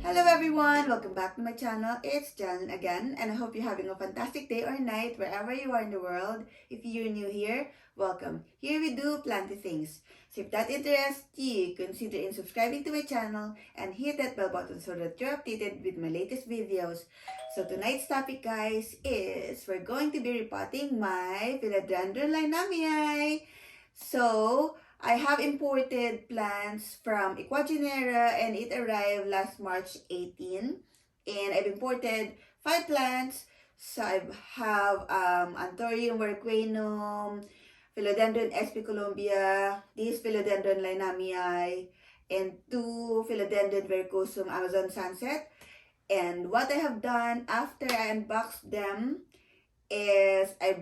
Hello everyone! Welcome back to my channel. It's Jan again, and I hope you're having a fantastic day or night wherever you are in the world. If you're new here, welcome. Here we do plenty things. So if that interests you, consider in subscribing to my channel and hit that bell button so that you're updated with my latest videos. So tonight's topic, guys, is we're going to be repotting my Philodendron Lynamii. So I have imported plants from Ecuagenera and it arrived last March 18. And I've imported 5 plants. So I have Anthurium verquenum, Philodendron Columbia, this Philodendron Lynamii, and 2 Philodendron vercosum Amazon Sunset. And what I have done after I unboxed them is I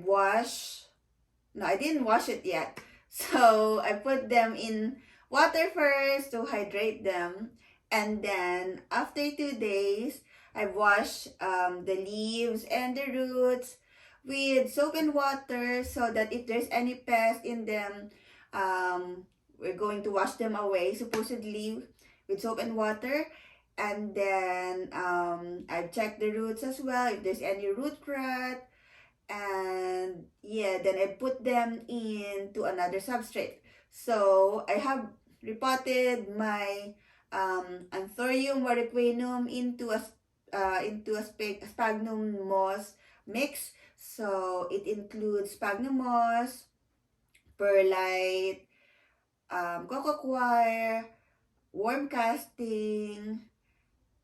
didn't wash it yet. So I put them in water first to hydrate them, and then after 2 days, I wash the leaves and the roots with soap and water so that if there's any pest in them, we're going to wash them away supposedly with soap and water. And then I check the roots as well if there's any root rot. And yeah, then I put them into another substrate. So I have repotted my Anthurium verquenum into a sphagnum moss mix. So it includes sphagnum moss, perlite, coco coir, worm casting,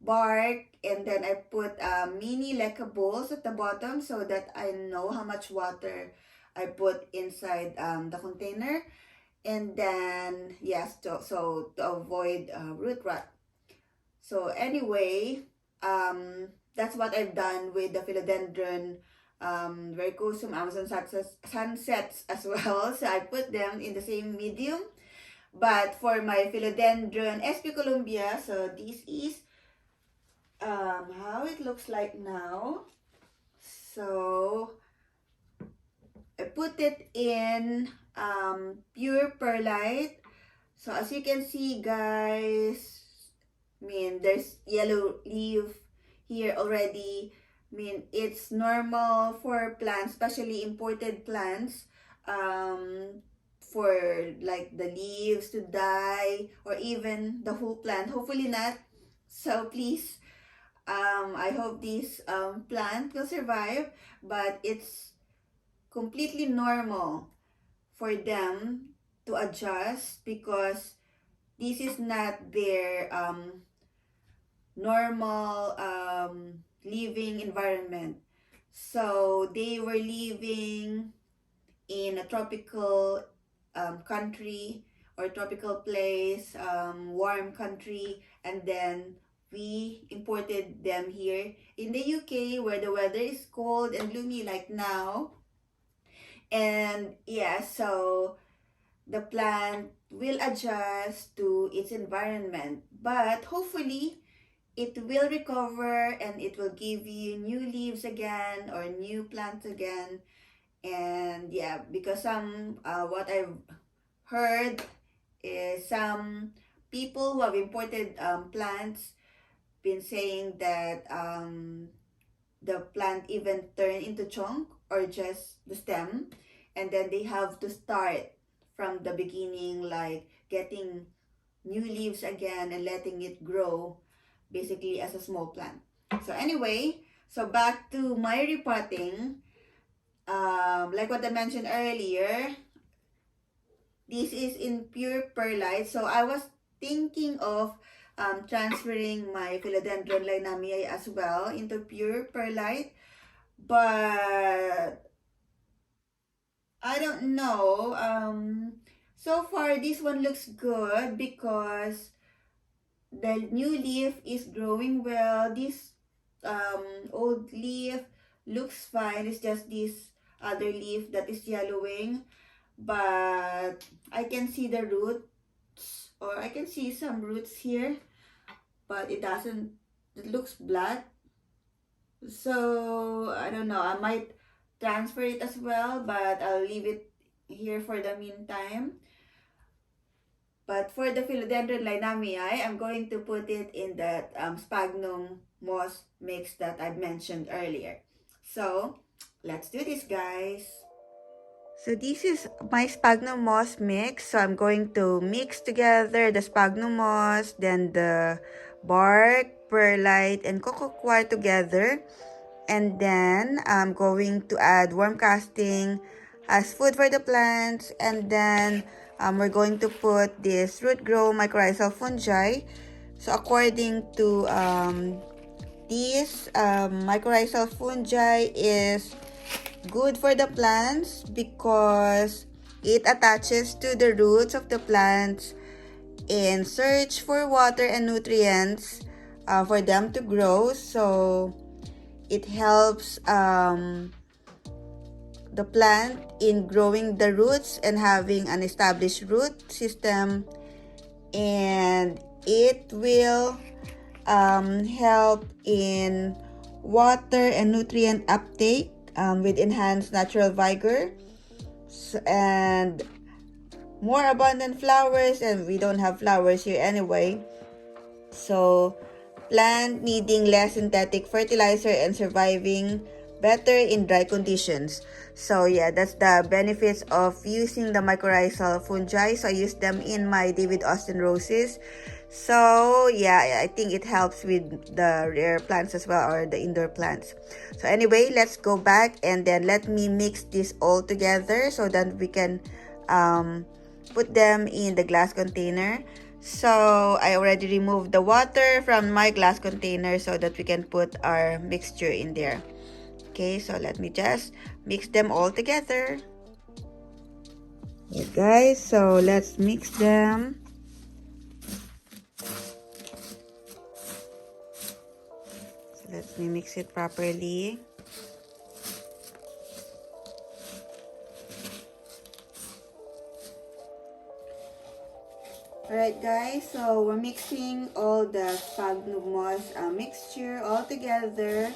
bark, and then I put mini leca bowls at the bottom so that I know how much water I put inside the container. And then yes, so to avoid root rot. So anyway, that's what I've done with the Philodendron vercosum Amazon sunsets as well. So I put them in the same medium. But for my Philodendron Columbia, so this is how it looks like now. So I put it in pure perlite. So as you can see, guys, there's yellow leaf here already. It's normal for plants, especially imported plants, for like the leaves to die or even the whole plant. Hopefully not. So please, I hope this plant will survive, but it's completely normal for them to adjust because this is not their normal living environment. So they were living in a tropical country or tropical place, warm country, and then we imported them here in the UK where the weather is cold and gloomy like now. And yeah, so the plant will adjust to its environment, but hopefully it will recover and it will give you new leaves again or new plants again. And yeah, because what I've heard is some people who have imported plants been saying that the plant even turn into chunk or just the stem, and then they have to start from the beginning, like getting new leaves again and letting it grow basically as a small plant. So anyway, so back to my repotting. Like what I mentioned earlier, this is in pure perlite. So I was thinking of transferring my Philodendron Lynamii as well into pure perlite, but I don't know. So far this one looks good because the new leaf is growing well. This old leaf looks fine. It's just this other leaf that is yellowing, but I can see the roots, or I can see some roots here, but it looks black. So I don't know, I might transfer it as well, but I'll leave it here for the meantime. But for the Philodendron Lynamii, I'm going to put it in that sphagnum moss mix that I mentioned earlier. So let's do this, guys. So this is my sphagnum moss mix. So I'm going to mix together the sphagnum moss, then the bark, perlite, and cocoa coir together. And then I'm going to add worm casting as food for the plants. And then we're going to put this root grow mycorrhizal fungi. So according to these mycorrhizal fungi is good for the plants because it attaches to the roots of the plants in search for water and nutrients for them to grow. So it helps the plant in growing the roots and having an established root system, and it will help in water and nutrient uptake with enhanced natural vigor and more abundant flowers. And we don't have flowers here anyway, so plant needing less synthetic fertilizer and surviving better in dry conditions. So yeah, that's the benefits of using the mycorrhizal fungi. So I use them in my David Austin roses. So yeah, I think it helps with the rare plants as well, or the indoor plants. So anyway, let's go back and then let me mix this all together so that we can put them in the glass container. So I already removed the water from my glass container so that we can put our mixture in there. Okay, so let me just mix them all together. Okay guys, so let's mix them. So let me mix it properly. Alright guys, so we're mixing all the sphagnum moss mixture all together.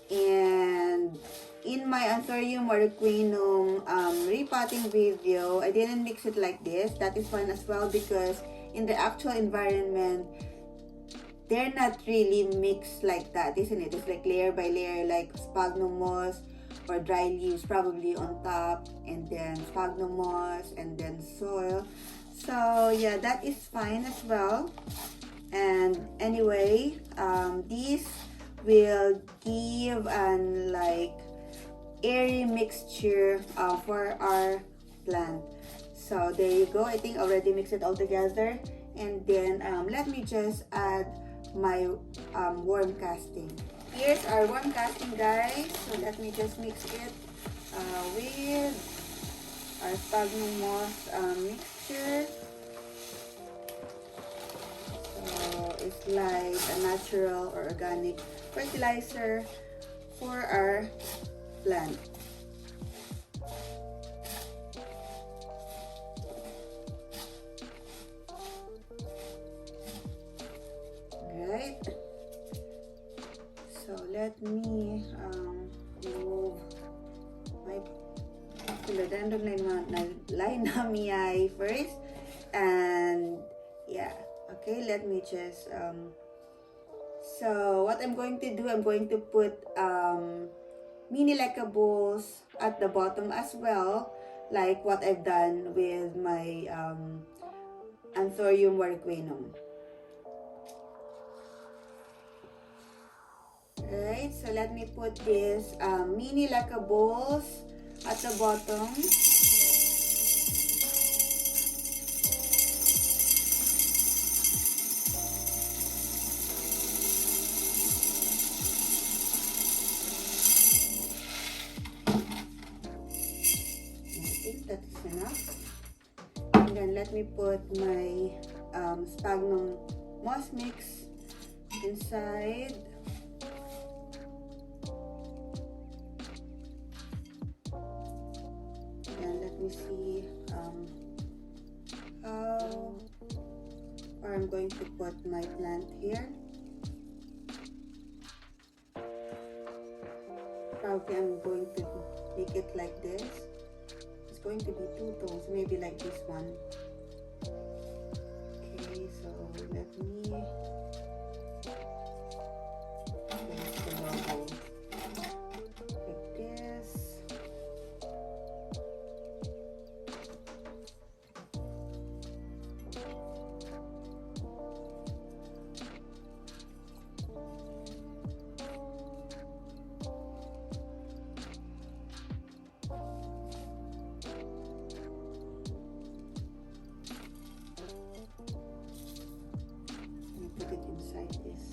And in my Anthurium mariquinum repotting video, I didn't mix it like this. That is fine as well because in the actual environment, they're not really mixed like that, isn't it? It's like layer by layer, like sphagnum moss or dry leaves probably on top, and then sphagnum moss, and then soil. So yeah, that is fine as well. And anyway, these will give an like airy mixture for our plant. So there you go. I think I already mixed it all together. And then let me just add my worm casting. Here's our worm casting, guys. So let me just mix it with our sphagnum moss mixture. It's like a natural or organic fertilizer for our plant. Alright, so let me remove my Philodendron Lynamii first, and yeah. Okay, let me just so what I'm going to do, I'm going to put mini leca bowls at the bottom as well, like what I've done with my Anthurium mariquinum. Alright, so let me put this mini leca bowls at the bottom. That's enough. And then let me put my sphagnum moss mix inside. And let me see how far I'm going to put my plant here. Probably I'm going to make it like this. Going to be two tones, maybe like this one. So let me place the logo like this. Put it inside this.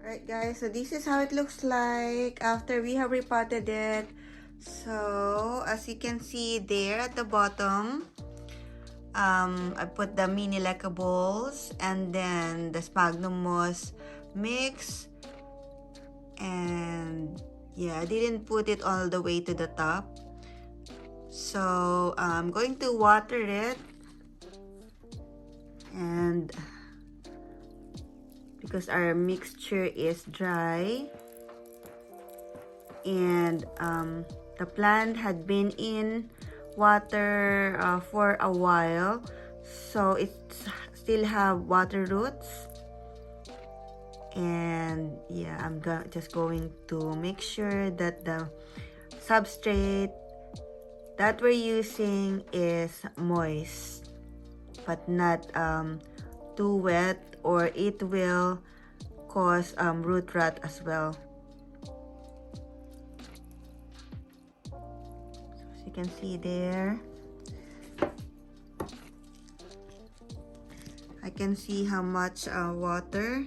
Alright guys, so this is how it looks like after we have repotted it. So as you can see there at the bottom, I put the mini leckables and then the sphagnum moss mix, and yeah, I didn't put it all the way to the top. So I'm going to water it, and because our mixture is dry and the plant had been in water for a while, so it still have water roots. And yeah, I'm just going to make sure that the substrate that we're using is moist but not too wet, or it will cause root rot as well. So as you can see there, I can see how much water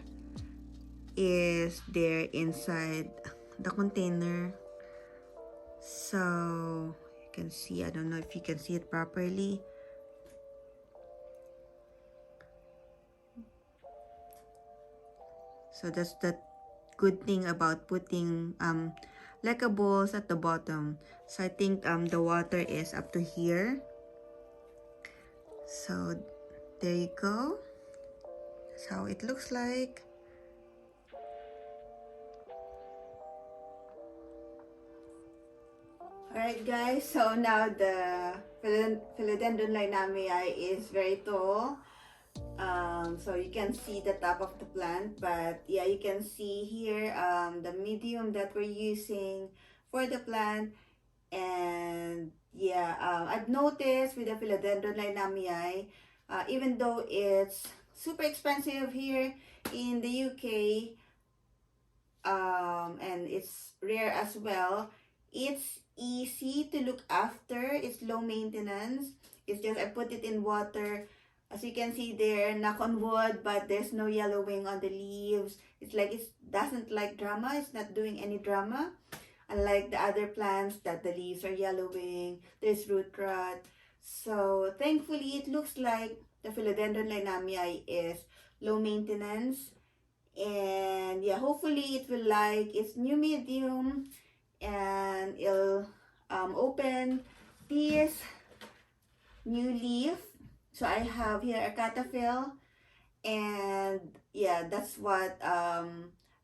is there inside the container. So you can see, I don't know if you can see it properly. So that's the good thing about putting leckables at the bottom. So I think the water is up to here. So there you go. That's how it looks like. Alright guys, so now the Philodendron Lynamii is very tall. So you can see the top of the plant, but yeah, you can see here the medium that we're using for the plant. And yeah, I've noticed with the Philodendron Lynamii, even though it's super expensive here in the UK, and it's rare as well, it's easy to look after. It's low maintenance. It's just I put it in water. As you can see there, knock on wood, but there's no yellowing on the leaves. It's like it doesn't like drama. It's not doing any drama. Unlike the other plants that the leaves are yellowing, there's root rot. So thankfully, it looks like the Philodendron Lynamii is low maintenance. And yeah, hopefully it will like its new medium, and it'll open this new leaf. So I have here a cataphyll, and yeah, that's what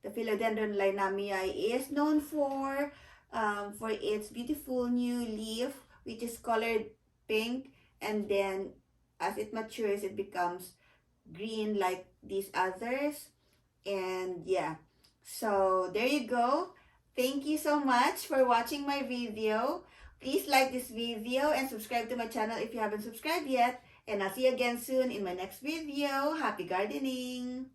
the Philodendron Lynamii is known for its beautiful new leaf, which is colored pink, and then as it matures, it becomes green like these others. And yeah, so there you go. Thank you so much for watching my video. Please like this video and subscribe to my channel if you haven't subscribed yet. And I'll see you again soon in my next video. Happy gardening!